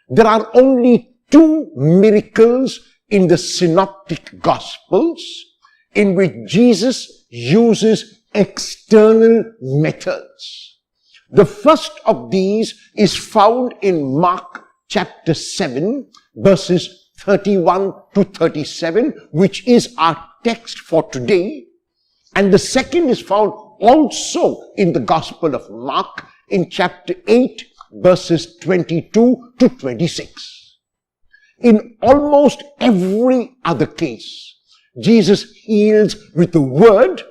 There are only 2 miracles in the synoptic gospels in which Jesus uses external methods. The first of these is found in Mark chapter 7, verses 31 to 37, which is our text for today. And the second is found also in the Gospel of Mark in chapter 8, verses 22 to 26. In almost every other case, Jesus heals with a word,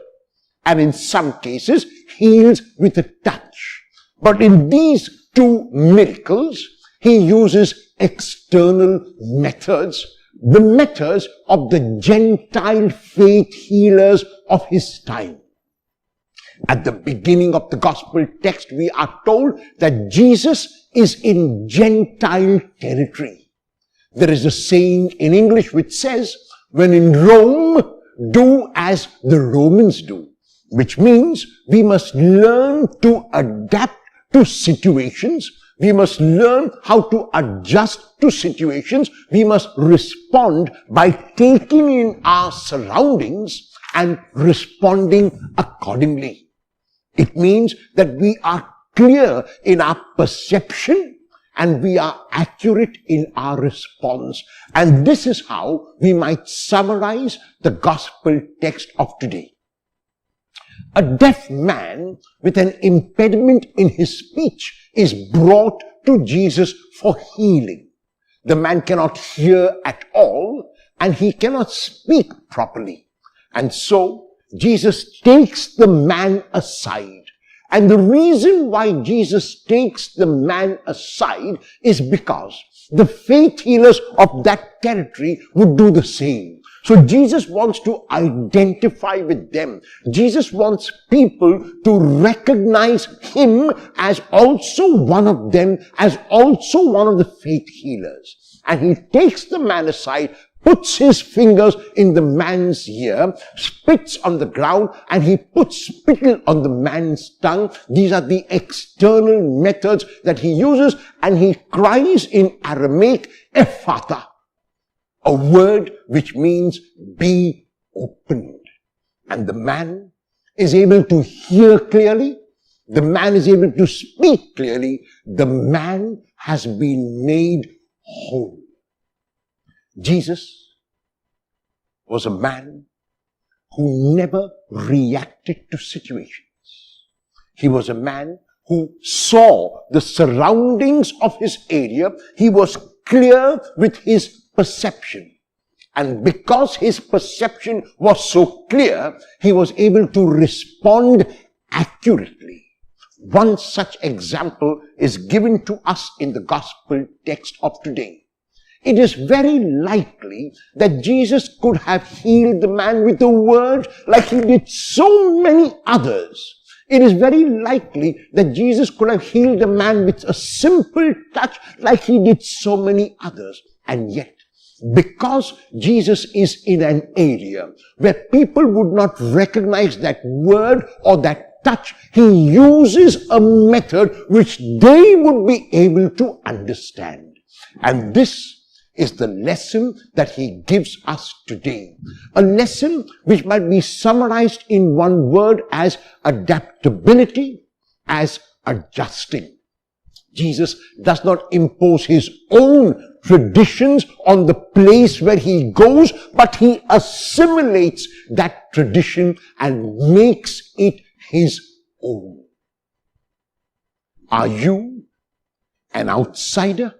and in some cases heals with a touch. But in these 2 miracles, he uses external methods, the methods of the Gentile faith healers of his time. At the beginning of the gospel text, we are told that Jesus is in Gentile territory. There is a saying in English which says, when in Rome, do as the Romans do, which means we must learn to adapt to situations. We must learn how to adjust to situations. We must respond by taking in our surroundings and responding accordingly. It means that we are clear in our perception and we are accurate in our response. And this is how we might summarize the gospel text of today. A deaf man with an impediment in his speech is brought to Jesus for healing. The man cannot hear at all and he cannot speak properly. And so Jesus takes the man aside. And the reason why Jesus takes the man aside is because the faith healers of that territory would do the same. So Jesus wants to identify with them. Jesus wants people to recognize him as also one of them, as also one of the faith healers. And he takes the man aside, puts his fingers in the man's ear, spits on the ground, and he puts spittle on the man's tongue. These are the external methods that he uses, and he cries in Aramaic, Ephphatha, a word which means be opened. And the man is able to hear clearly. The man is able to speak clearly. The man has been made whole. Jesus was a man who never reacted to situations. He was a man who saw the surroundings of his area. He was clear with his perception. And because his perception was so clear, he was able to respond accurately. One such example is given to us in the gospel text of today. It is very likely that Jesus could have healed the man with a word like he did so many others. It is very likely that Jesus could have healed the man with a simple touch like he did so many others. And yet, because Jesus is in an area where people would not recognize that word or that touch, he uses a method which they would be able to understand. And this is the lesson that he gives us today. A lesson which might be summarized in one word as adaptability, as adjusting. Jesus does not impose his own traditions on the place where he goes, but he assimilates that tradition and makes it his own. Are you an outsider?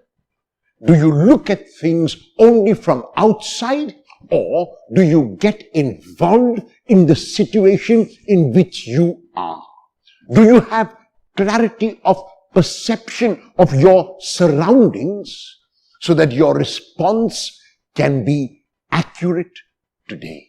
Do you look at things only from outside, or do you get involved in the situation in which you are? Do you have clarity of perception of your surroundings so that your response can be accurate today?